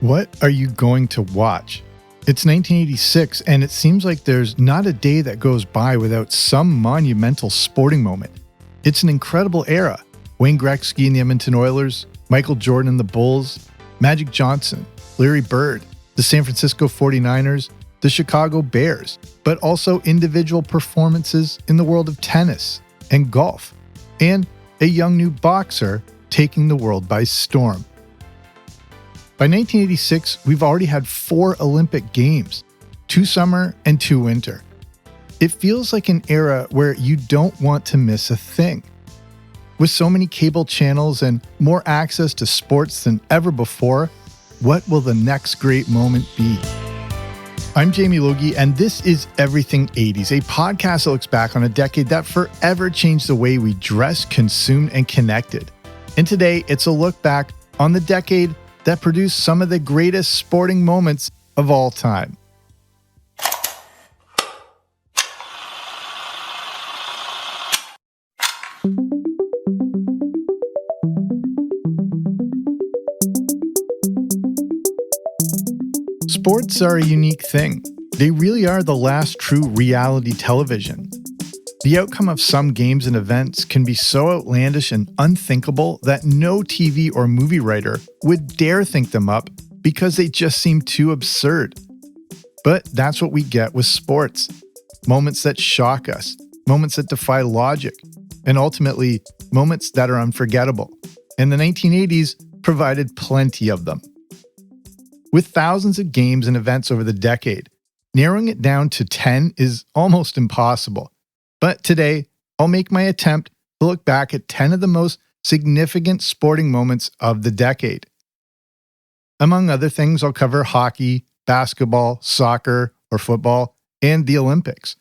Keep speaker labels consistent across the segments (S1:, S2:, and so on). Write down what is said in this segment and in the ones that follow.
S1: What are you going to watch? It's 1986, and it seems like there's not a day that goes by without some monumental sporting moment. It's an incredible era. Wayne Gretzky and the Edmonton Oilers, Michael Jordan and the Bulls, Magic Johnson, Larry Bird, the San Francisco 49ers, the Chicago Bears, but also individual performances in the world of tennis and golf, and a young new boxer taking the world by storm. By 1986, we've already had 4 Olympic Games, 2 summer and 2 winter. It feels like an era where you don't want to miss a thing. With so many cable channels and more access to sports than ever before, what will the next great moment be? I'm Jamie Logie, and this is Everything 80s, a podcast that looks back on a decade that forever changed the way we dress, consumed, and connected. And today, it's a look back on the decade that produced some of the greatest sporting moments of all time. Sports are a unique thing. They really are the last true reality television. The outcome of some games and events can be so outlandish and unthinkable that no TV or movie writer would dare think them up because they just seem too absurd. But that's what we get with sports. Moments that shock us, moments that defy logic, and ultimately, moments that are unforgettable. And the 1980s provided plenty of them. With thousands of games and events over the decade, narrowing it down to 10 is almost impossible. But today, I'll make my attempt to look back at 10 of the most significant sporting moments of the decade. Among other things, I'll cover hockey, basketball, soccer, or football, and the Olympics.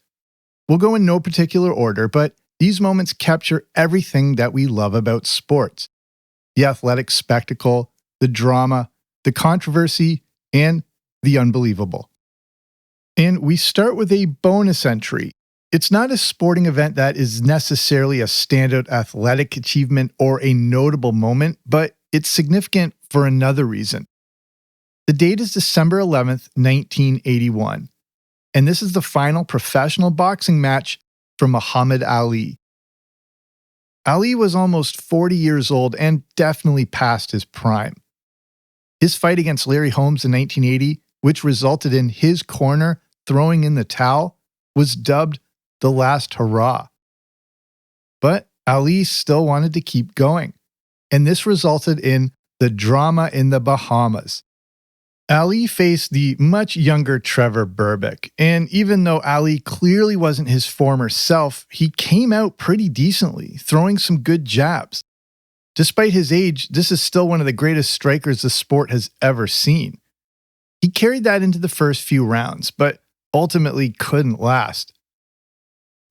S1: We'll go in no particular order, but these moments capture everything that we love about sports. The athletic spectacle, the drama, the controversy, and the unbelievable. And we start with a bonus entry. It's not a sporting event that is necessarily a standout athletic achievement or a notable moment, but it's significant for another reason. The date is December 11th, 1981, and this is the final professional boxing match for Muhammad Ali. Ali was almost 40 years old and definitely past his prime. His fight against Larry Holmes in 1980, which resulted in his corner throwing in the towel, was dubbed the last hurrah. But Ali still wanted to keep going, and this resulted in the drama in the Bahamas. Ali faced the much younger Trevor Berbick, and even though Ali clearly wasn't his former self, he came out pretty decently, throwing some good jabs. Despite his age, this is still one of the greatest strikers the sport has ever seen. He carried that into the first few rounds, but ultimately couldn't last.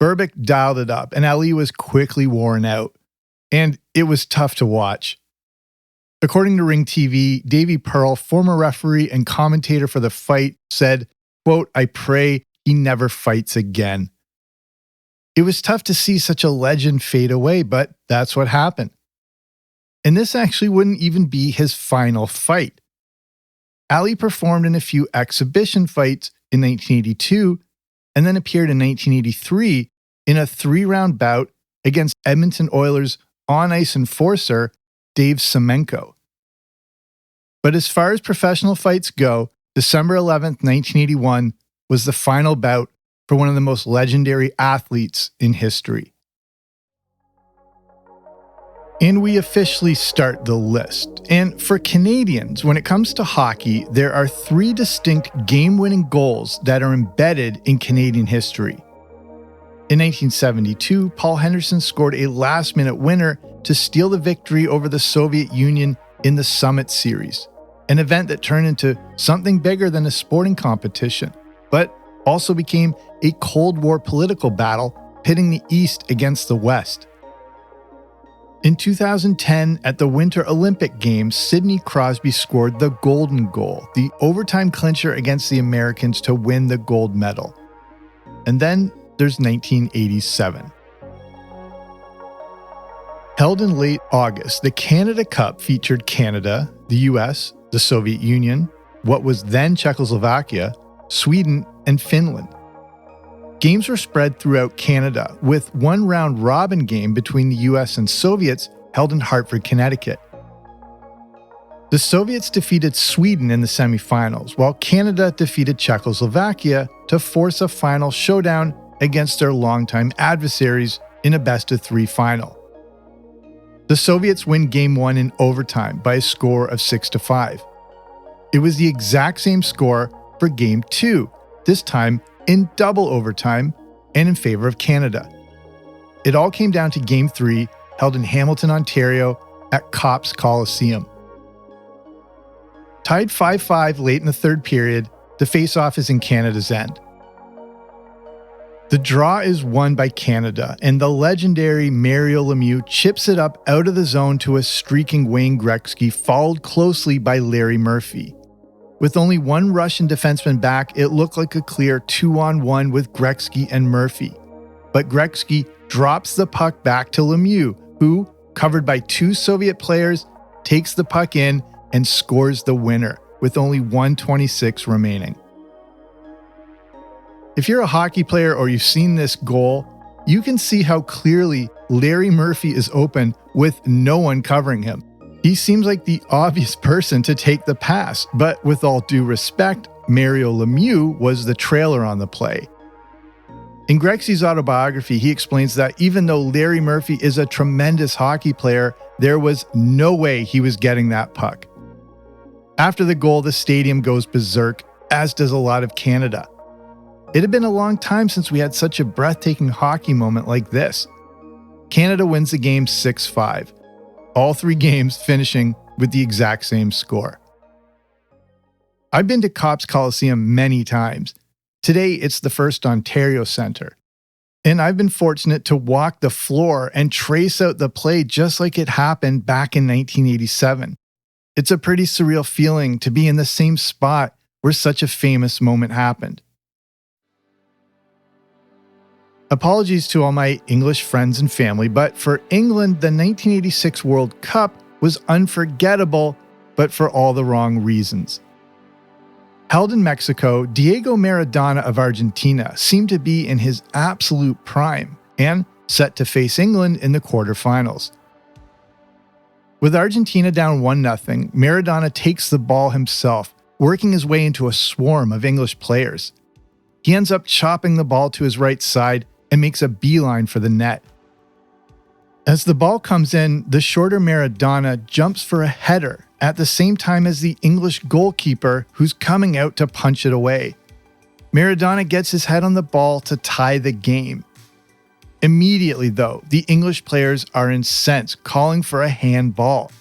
S1: Berbick dialed it up, and Ali was quickly worn out, and it was tough to watch. According to Ring TV, Davey Pearl, former referee and commentator for the fight, said, quote, "I pray he never fights again." It was tough to see such a legend fade away, but that's what happened. And this actually wouldn't even be his final fight. Ali performed in a few exhibition fights in 1982, and then appeared in 1983 in a 3-round bout against Edmonton Oilers on-ice enforcer Dave Semenko. But as far as professional fights go, December 11th, 1981 was the final bout for one of the most legendary athletes in history. And we officially start the list. And for Canadians, when it comes to hockey, there are 3 distinct game-winning goals that are embedded in Canadian history. In 1972, Paul Henderson scored a last-minute winner to steal the victory over the Soviet Union in the Summit Series, an event that turned into something bigger than a sporting competition, but also became a Cold War political battle pitting the East against the West. In 2010, at the Winter Olympic Games, Sidney Crosby scored the golden goal, the overtime clincher against the Americans to win the gold medal. And then there's 1987. Held in late August, the Canada Cup featured Canada, the US, the Soviet Union, what was then Czechoslovakia, Sweden, and Finland. Games were spread throughout Canada, with one round-robin game between the US and Soviets held in Hartford, Connecticut. The Soviets defeated Sweden in the semifinals, while Canada defeated Czechoslovakia to force a final showdown against their longtime adversaries in a best-of-3 final. The Soviets win Game 1 in overtime by a score of 6-5. It was the exact same score for Game 2, this time in double overtime and in favor of Canada. It all came down to Game 3, held in Hamilton, Ontario, at Copps Coliseum. Tied 5-5 late in the third period, the face-off is in Canada's end. The draw is won by Canada, and the legendary Mario Lemieux chips it up out of the zone to a streaking Wayne Gretzky, followed closely by Larry Murphy. With only one Russian defenseman back, it looked like a clear 2-on-1 with Gretzky and Murphy. But Gretzky drops the puck back to Lemieux, who, covered by two Soviet players, takes the puck in and scores the winner, with only 1:26 remaining. If you're a hockey player or you've seen this goal, you can see how clearly Larry Murphy is open with no one covering him. He seems like the obvious person to take the pass, but with all due respect, Mario Lemieux was the trailer on the play. In Gretzky's autobiography, he explains that even though Larry Murphy is a tremendous hockey player, there was no way he was getting that puck. After the goal, the stadium goes berserk, as does a lot of Canada. It had been a long time since we had such a breathtaking hockey moment like this. Canada wins the game 6-5, all three games finishing with the exact same score. I've been to Copps Coliseum many times. Today, it's the First Ontario Centre. And I've been fortunate to walk the floor and trace out the play just like it happened back in 1987. It's a pretty surreal feeling to be in the same spot where such a famous moment happened. Apologies to all my English friends and family, but for England, the 1986 World Cup was unforgettable, but for all the wrong reasons. Held in Mexico, Diego Maradona of Argentina seemed to be in his absolute prime and set to face England in the quarterfinals. With Argentina down 1-0, Maradona takes the ball himself, working his way into a swarm of English players. He ends up chopping the ball to his right side and makes a beeline for the net. As the ball comes in, the shorter Maradona jumps for a header at the same time as the English goalkeeper who's coming out to punch it away. Maradona gets his head on the ball to tie the game. Immediately, though, the English players are incensed, calling for a handball.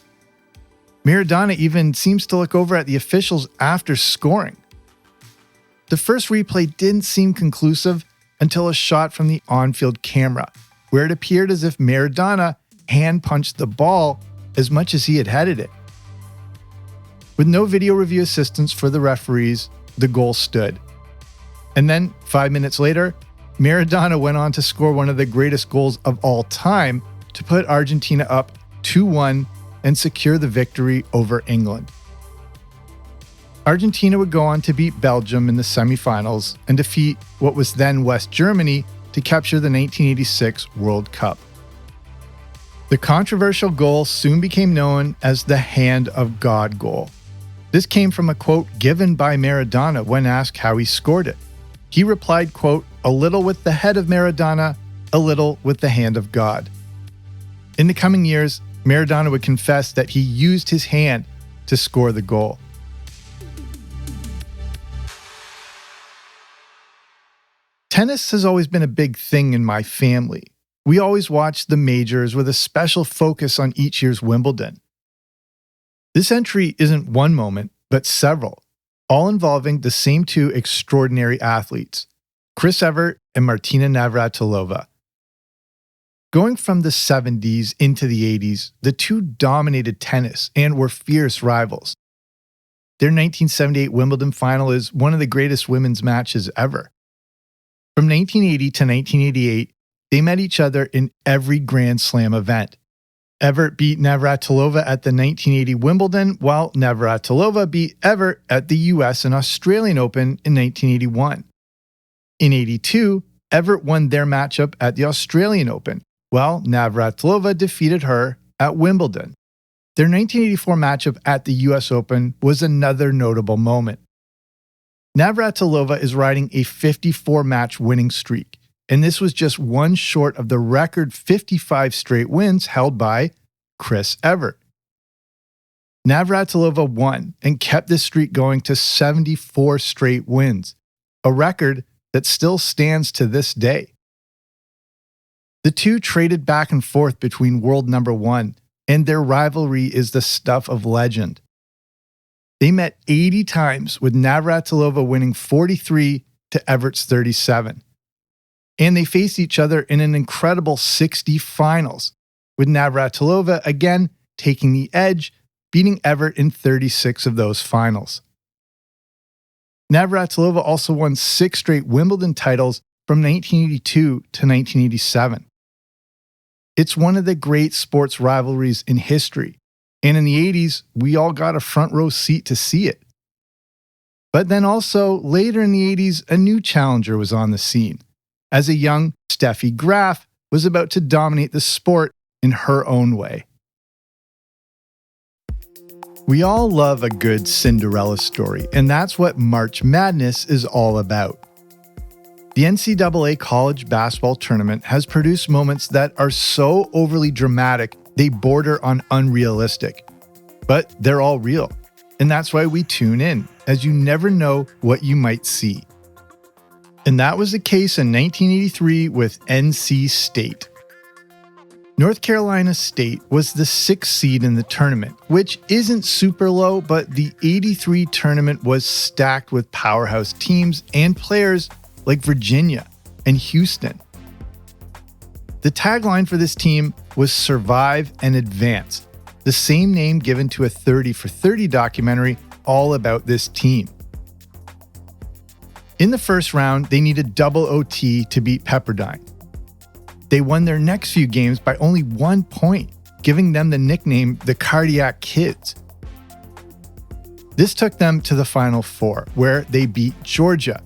S1: Maradona even seems to look over at the officials after scoring. The first replay didn't seem conclusive until a shot from the on-field camera, where it appeared as if Maradona hand-punched the ball as much as he had headed it. With no video review assistance for the referees, the goal stood. And then, 5 minutes later, Maradona went on to score one of the greatest goals of all time to put Argentina up 2-1 and secure the victory over England. Argentina would go on to beat Belgium in the semifinals and defeat what was then West Germany to capture the 1986 World Cup. The controversial goal soon became known as the Hand of God goal. This came from a quote given by Maradona when asked how he scored it. He replied, quote, "A little with the head of Maradona, a little with the hand of God." In the coming years, Maradona would confess that he used his hand to score the goal. Tennis has always been a big thing in my family. We always watched the majors with a special focus on each year's Wimbledon. This entry isn't one moment, but several, all involving the same two extraordinary athletes, Chris Evert and Martina Navratilova. Going from the 70s into the 80s, the two dominated tennis and were fierce rivals. Their 1978 Wimbledon final is one of the greatest women's matches ever. From 1980 to 1988, they met each other in every Grand Slam event. Evert beat Navratilova at the 1980 Wimbledon, while Navratilova beat Evert at the US and Australian Open in 1981. In 82, Evert won their matchup at the Australian Open, while Navratilova defeated her at Wimbledon. Their 1984 matchup at the US Open was another notable moment. Navratilova is riding a 54-match winning streak, and this was just one short of the record 55 straight wins held by Chris Evert. Navratilova won and kept this streak going to 74 straight wins, a record that still stands to this day. The two traded back and forth between world number one, and their rivalry is the stuff of legend. They met 80 times, with Navratilova winning 43 to Evert's 37. And they faced each other in an incredible 60 finals, with Navratilova again taking the edge, beating Evert in 36 of those finals. Navratilova also won 6 straight Wimbledon titles from 1982 to 1987. It's one of the great sports rivalries in history, and in the 80s, we all got a front row seat to see it. But then also, later in the 80s, a new challenger was on the scene, as a young Steffi Graf was about to dominate the sport in her own way. We all love a good Cinderella story, and that's what March Madness is all about. The NCAA college basketball tournament has produced moments that are so overly dramatic they border on unrealistic. But they're all real, and that's why we tune in, as you never know what you might see. And that was the case in 1983 with NC State. North Carolina State was the 6th seed in the tournament, which isn't super low, but the 83 tournament was stacked with powerhouse teams and players like Virginia and Houston. The tagline for this team was Survive and Advance, the same name given to a 30 for 30 documentary all about this team. In the first round, they needed double OT to beat Pepperdine. They won their next few games by only 1 point, giving them the nickname the Cardiac Kids. This took them to the Final Four, where they beat Georgia,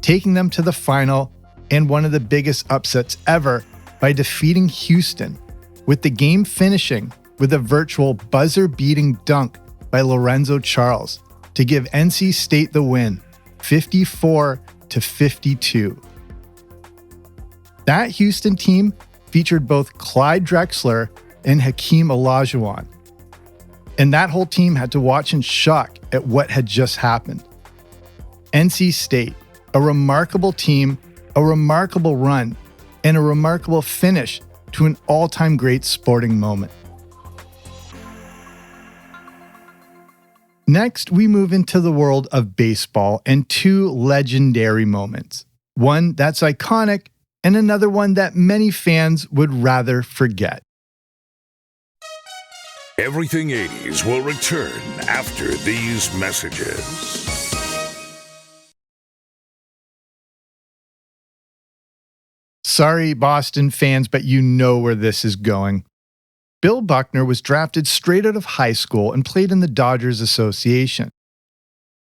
S1: taking them to the final and one of the biggest upsets ever by defeating Houston, with the game finishing with a virtual buzzer-beating dunk by Lorenzo Charles to give NC State the win, 54-52. That Houston team featured both Clyde Drexler and Hakeem Olajuwon, and that whole team had to watch in shock at what had just happened. NC State, a remarkable team, a remarkable run, and a remarkable finish to an all-time great sporting moment. Next, we move into the world of baseball and 2 legendary moments. One that's iconic and another one that many fans would rather forget.
S2: Everything 80s will return after these messages.
S1: Sorry, Boston fans, but you know where this is going. Bill Buckner was drafted straight out of high school and played in the Dodgers Association.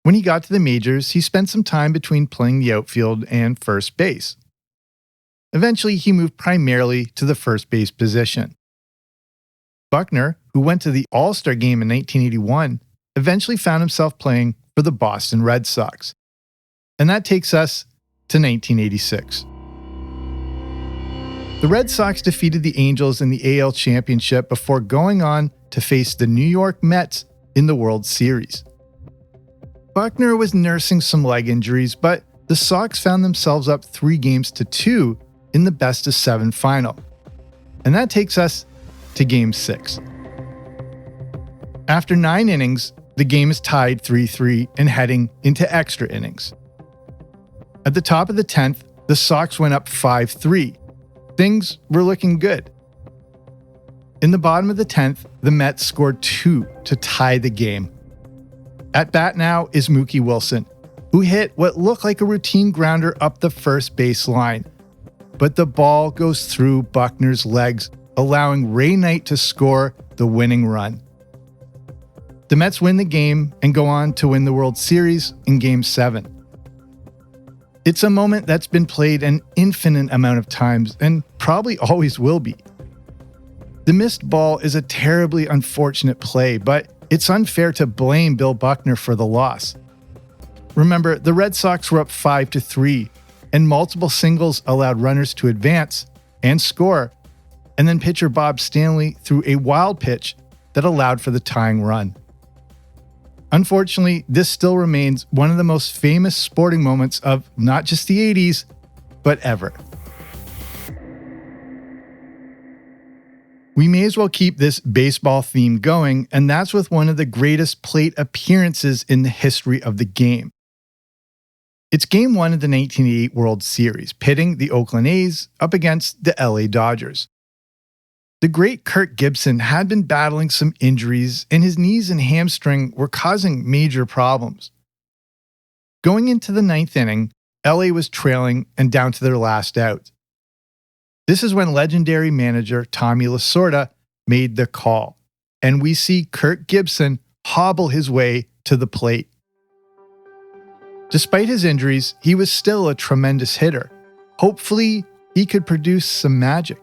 S1: When he got to the majors, he spent some time between playing the outfield and first base. Eventually, he moved primarily to the first base position. Buckner, who went to the All-Star Game in 1981, eventually found himself playing for the Boston Red Sox. And that takes us to 1986. The Red Sox defeated the Angels in the AL Championship before going on to face the New York Mets in the World Series. Buckner was nursing some leg injuries, but the Sox found themselves up 3-2 in the best-of-7 final. And that takes us to Game 6. After 9 innings, the game is tied 3-3 and heading into extra innings. At the top of the 10th, the Sox went up 5-3. Things were looking good. In the bottom of the 10th, the Mets scored 2 to tie the game. At bat now is Mookie Wilson, who hit what looked like a routine grounder up the first base line. But the ball goes through Buckner's legs allowing Ray Knight to score the winning run. The Mets win the game and go on to win the World Series in Game 7. It's a moment that's been played an infinite amount of times and probably always will be. The missed ball is a terribly unfortunate play, but it's unfair to blame Bill Buckner for the loss. Remember, the Red Sox were up 5-3, and multiple singles allowed runners to advance and score, and then pitcher Bob Stanley threw a wild pitch that allowed for the tying run. Unfortunately, this still remains one of the most famous sporting moments of not just the 80s, but ever. We may as well keep this baseball theme going, and that's with one of the greatest plate appearances in the history of the game. It's Game 1 of the 1988 World Series, pitting the Oakland A's up against the LA Dodgers. The great Kirk Gibson had been battling some injuries, and his knees and hamstring were causing major problems. Going into the ninth inning, LA was trailing and down to their last out. This is when legendary manager Tommy Lasorda made the call, and we see Kirk Gibson hobble his way to the plate. Despite his injuries, he was still a tremendous hitter. Hopefully, he could produce some magic.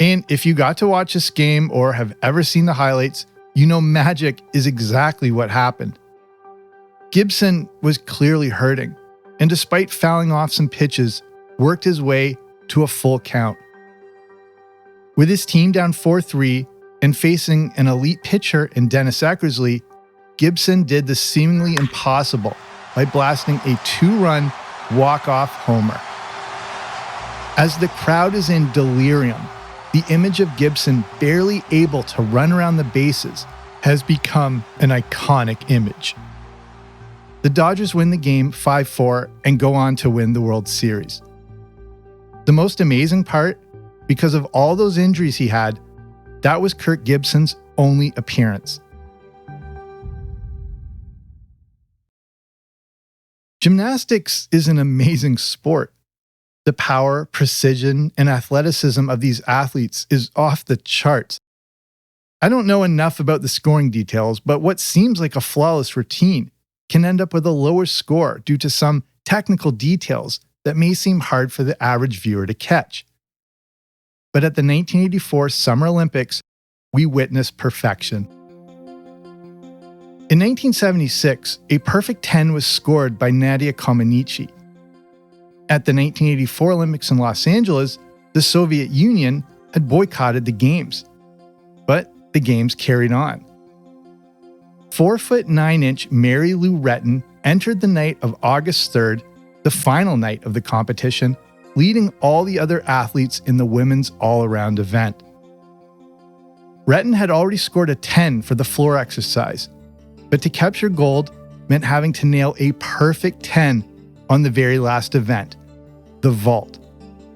S1: And if you got to watch this game or have ever seen the highlights, you know magic is exactly what happened. Gibson was clearly hurting, and despite fouling off some pitches, worked his way to a full count. With his team down 4-3 and facing an elite pitcher in Dennis Eckersley, Gibson did the seemingly impossible by blasting a 2-run walk-off homer. As the crowd is in delirium, the image of Gibson barely able to run around the bases has become an iconic image. The Dodgers win the game 5-4 and go on to win the World Series. The most amazing part, because of all those injuries he had, that was Kirk Gibson's only appearance. Gymnastics is an amazing sport. The power, precision, and athleticism of these athletes is off the charts. I don't know enough about the scoring details, but what seems like a flawless routine can end up with a lower score due to some technical details that may seem hard for the average viewer to catch. But at the 1984 Summer Olympics, we witnessed perfection. In 1976, a perfect 10 was scored by Nadia Comaneci. At the 1984 Olympics in Los Angeles, the Soviet Union had boycotted the Games. But the Games carried on. 4'9" Mary Lou Retton entered the night of August 3rd, the final night of the competition, leading all the other athletes in the women's all-around event. Retton had already scored a 10 for the floor exercise, but to capture gold meant having to nail a perfect 10 on the very last event, the vault.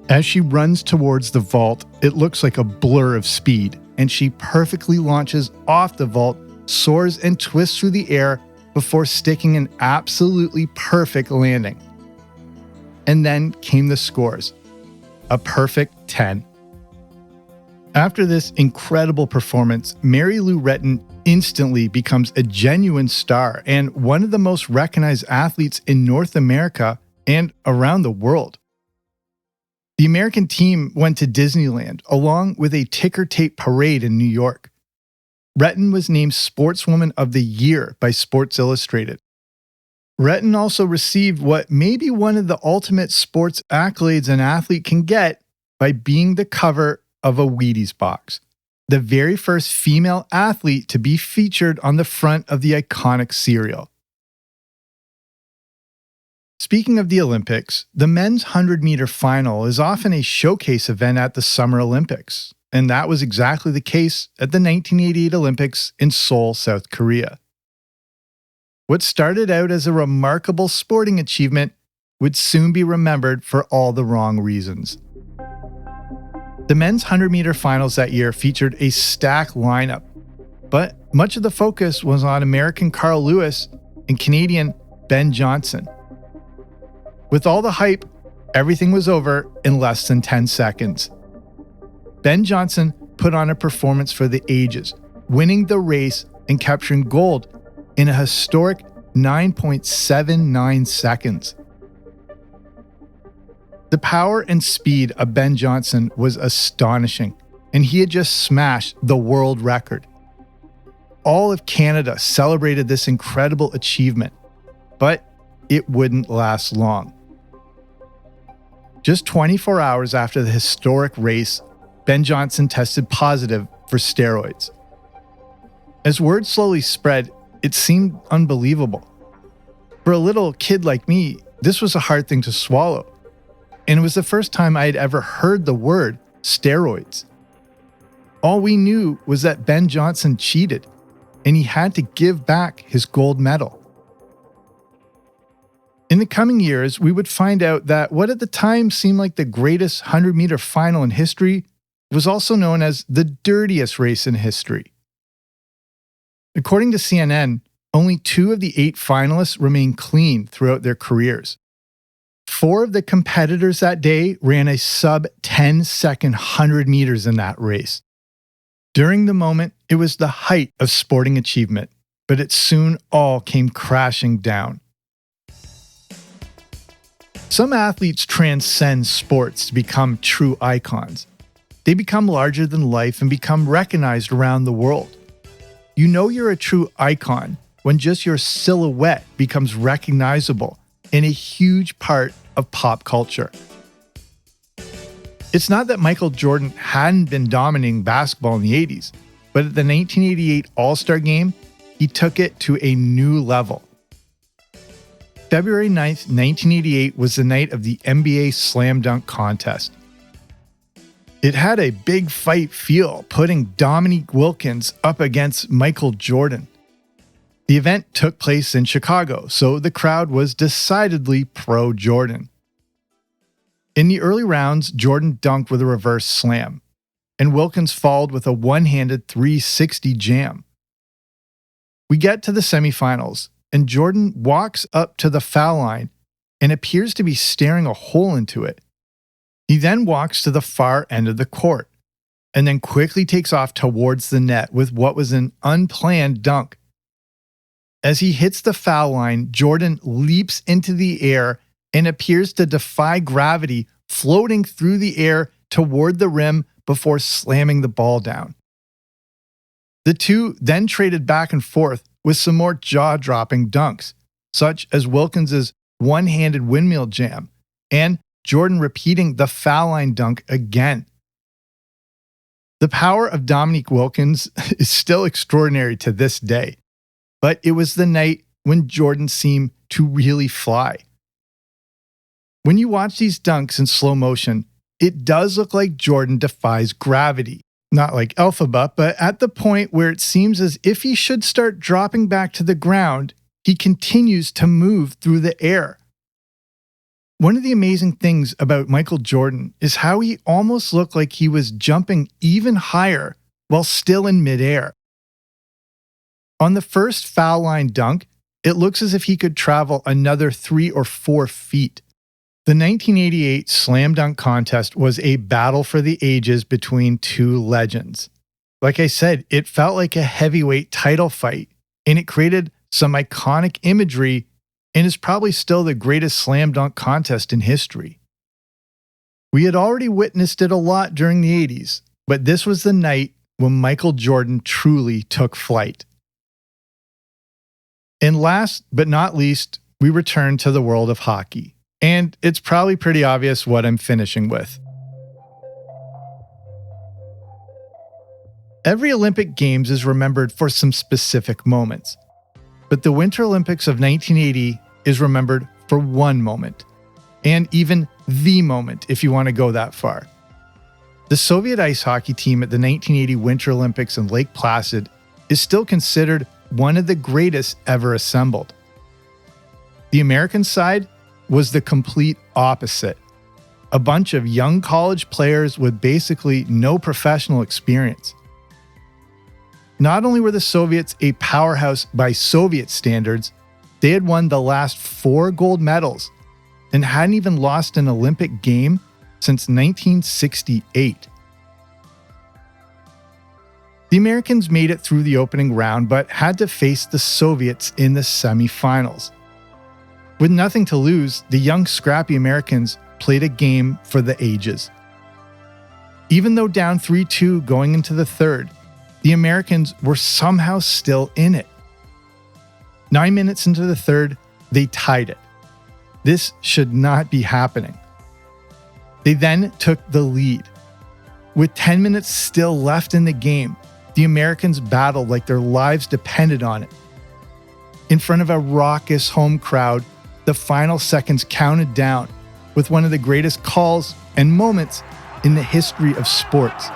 S1: As she runs towards the vault, it looks like a blur of speed, and she perfectly launches off the vault, soars and twists through the air before sticking an absolutely perfect landing. And then came the scores, a perfect 10. After this incredible performance, Mary Lou Retton instantly becomes a genuine star and one of the most recognized athletes in North America and around the world. The American team went to Disneyland along with a ticker tape parade in New York. Retton was named Sportswoman of the Year by Sports Illustrated. Retton also received what may be one of the ultimate sports accolades an athlete can get by being the cover of a Wheaties box, the very first female athlete to be featured on the front of the iconic cereal. Speaking of the Olympics, the men's 100-meter final is often a showcase event at the Summer Olympics, and that was exactly the case at the 1988 Olympics in Seoul, South Korea. What started out as a remarkable sporting achievement would soon be remembered for all the wrong reasons. The men's 100-meter finals that year featured a stacked lineup, but much of the focus was on American Carl Lewis and Canadian Ben Johnson. With all the hype, everything was over in less than 10 seconds. Ben Johnson put on a performance for the ages, winning the race and capturing gold in a historic 9.79 seconds. The power and speed of Ben Johnson was astonishing, and he had just smashed the world record. All of Canada celebrated this incredible achievement, but it wouldn't last long. Just 24 hours after the historic race, Ben Johnson tested positive for steroids. As word slowly spread, it seemed unbelievable. For a little kid like me, this was a hard thing to swallow, and it was the first time I had ever heard the word steroids. All we knew was that Ben Johnson cheated, and he had to give back his gold medal. In the coming years, we would find out that what at the time seemed like the greatest 100-meter final in history was also known as the dirtiest race in history. According to CNN, only 2 of the 8 finalists remained clean throughout their careers. 4 of the competitors that day ran a sub-10-second 100 meters in that race. During the moment, it was the height of sporting achievement, but it soon all came crashing down. Some athletes transcend sports to become true icons. They become larger than life and become recognized around the world. You know you're a true icon when just your silhouette becomes recognizable and a huge part of pop culture. It's not that Michael Jordan hadn't been dominating basketball in the 80s, but at the 1988 All-Star Game, he took it to a new level. February 9th, 1988 was the night of the NBA Slam Dunk Contest. It had a big fight feel, putting Dominique Wilkins up against Michael Jordan. The event took place in Chicago, so the crowd was decidedly pro-Jordan. In the early rounds, Jordan dunked with a reverse slam, and Wilkins followed with a one-handed 360 jam. We get to the semifinals, and Jordan walks up to the foul line and appears to be staring a hole into it. He then walks to the far end of the court, and then quickly takes off towards the net with what was an unplanned dunk. As he hits the foul line, Jordan leaps into the air and appears to defy gravity, floating through the air toward the rim before slamming the ball down. The two then traded back and forth with some more jaw-dropping dunks, such as Wilkins' one-handed windmill jam, and Jordan repeating the foul line dunk again. The power of Dominique Wilkins is still extraordinary to this day, but it was the night when Jordan seemed to really fly. When you watch these dunks in slow motion, it does look like Jordan defies gravity. Not like Elphaba, but at the point where it seems as if he should start dropping back to the ground, he continues to move through the air. One of the amazing things about Michael Jordan is how he almost looked like he was jumping even higher while still in midair. On the first foul line dunk, it looks as if he could travel another 3 or 4 feet. The 1988 Slam Dunk Contest was a battle for the ages between 2 legends. Like I said, it felt like a heavyweight title fight, and it created some iconic imagery and is probably still the greatest slam dunk contest in history. We had already witnessed it a lot during the 80s, but this was the night when Michael Jordan truly took flight. And last but not least, we return to the world of hockey. And it's probably pretty obvious what I'm finishing with. Every Olympic Games is remembered for some specific moments, but the Winter Olympics of 1980 is remembered for one moment, and even the moment if you want to go that far. The Soviet ice hockey team at the 1980 Winter Olympics in Lake Placid is still considered one of the greatest ever assembled. The American side was the complete opposite. A bunch of young college players with basically no professional experience. Not only were the Soviets a powerhouse by Soviet standards, they had won the last 4 gold medals and hadn't even lost an Olympic game since 1968. The Americans made it through the opening round but had to face the Soviets in the semifinals. With nothing to lose, the young, scrappy Americans played a game for the ages. Even though down 3-2 going into the third, the Americans were somehow still in it. 9 minutes into the third, they tied it. This should not be happening. They then took the lead. With 10 minutes still left in the game, the Americans battled like their lives depended on it. In front of a raucous home crowd, the final seconds counted down with one of the greatest calls and moments in the history of sports.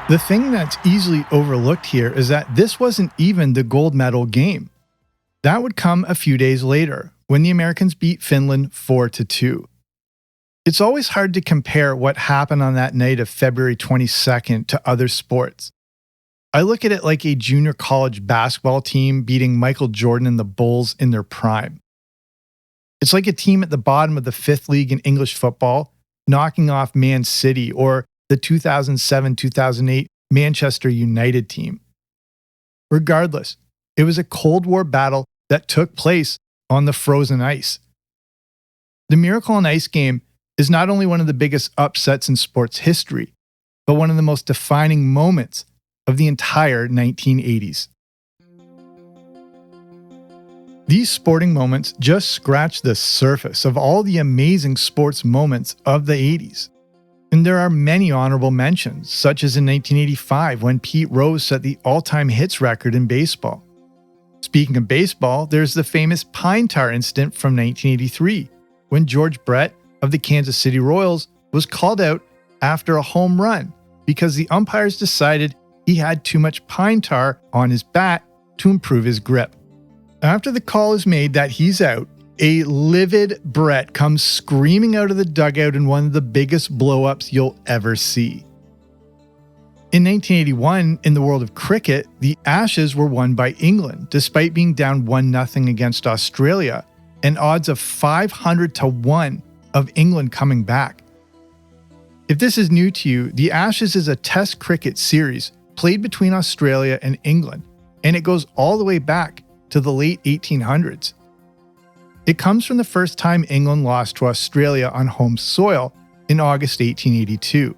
S1: The thing that's easily overlooked here is that this wasn't even the gold medal game. That would come a few days later when the Americans beat Finland 4-2. It's always hard to compare what happened on that night of February 22nd to other sports. I look at it like a junior college basketball team beating Michael Jordan and the Bulls in their prime. It's like a team at the bottom of the 5th league in English football knocking off Man City or the 2007-2008 Manchester United team. Regardless, it was a Cold War battle that took place on the frozen ice. The Miracle on Ice game is not only one of the biggest upsets in sports history, but one of the most defining moments of the entire 1980s. These sporting moments just scratch the surface of all the amazing sports moments of the 80s. And there are many honorable mentions, such as in 1985 when Pete Rose set the all-time hits record in baseball. Speaking of baseball, there's the famous pine tar incident from 1983 when George Brett of the Kansas City Royals was called out after a home run because the umpires decided he had too much pine tar on his bat to improve his grip. After the call is made that he's out, a livid Brett comes screaming out of the dugout in one of the biggest blow-ups you'll ever see. In 1981, in the world of cricket, the Ashes were won by England, despite being down 1-0 against Australia, and odds of 500-1 of England coming back. If this is new to you, the Ashes is a test cricket series played between Australia and England, and it goes all the way back to the late 1800s. It comes from the first time England lost to Australia on home soil in August 1882.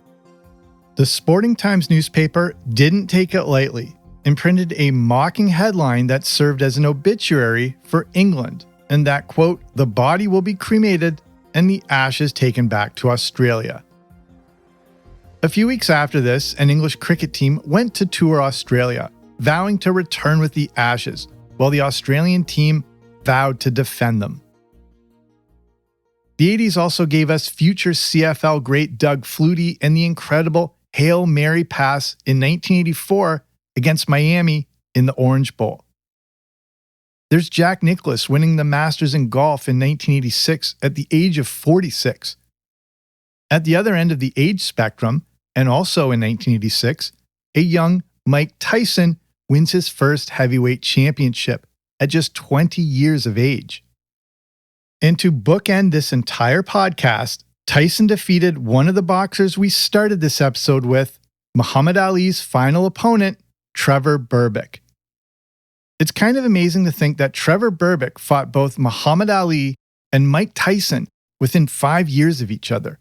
S1: The Sporting Times newspaper didn't take it lightly and printed a mocking headline that served as an obituary for England, and that, quote, "the body will be cremated and the ashes taken back to Australia." A few weeks after this, an English cricket team went to tour Australia, vowing to return with the Ashes, while the Australian team vowed to defend them. The 80s also gave us future CFL great Doug Flutie and the incredible Hail Mary pass in 1984 against Miami in the Orange Bowl. There's Jack Nicklaus winning the Masters in golf in 1986 at the age of 46. At the other end of the age spectrum, and also in 1986, a young Mike Tyson wins his first heavyweight championship at just 20 years of age. And to bookend this entire podcast, Tyson defeated one of the boxers we started this episode with, Muhammad Ali's final opponent, Trevor Berbick. It's kind of amazing to think that Trevor Berbick fought both Muhammad Ali and Mike Tyson within 5 years of each other.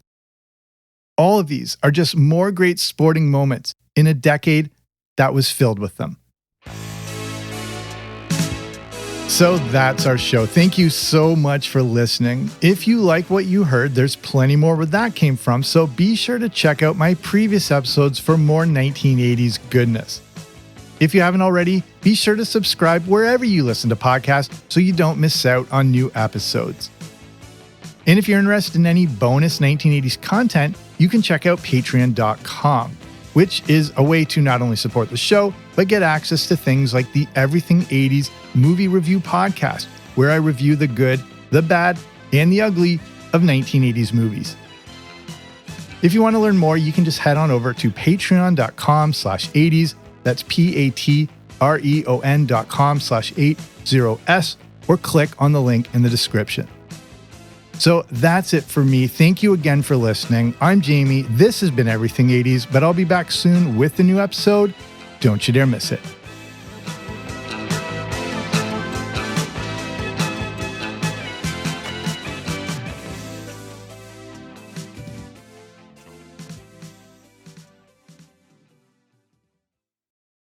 S1: All of these are just more great sporting moments in a decade that was filled with them. So that's our show. Thank you so much for listening. If you like what you heard, there's plenty more where that came from, so be sure to check out my previous episodes for more 1980s goodness. If you haven't already, be sure to subscribe wherever you listen to podcasts so you don't miss out on new episodes. And if you're interested in any bonus 1980s content, you can check out patreon.com, which is a way to not only support the show, but get access to things like the Everything 80s movie review podcast, where I review the good, the bad, and the ugly of 1980s movies. If you want to learn more, you can just head on over to patreon.com/80s. That's patreon.com/80s, or click on the link in the description. So that's it for me. Thank you again for listening. I'm Jamie. This has been Everything 80s, but I'll be back soon with a new episode. Don't you dare miss it.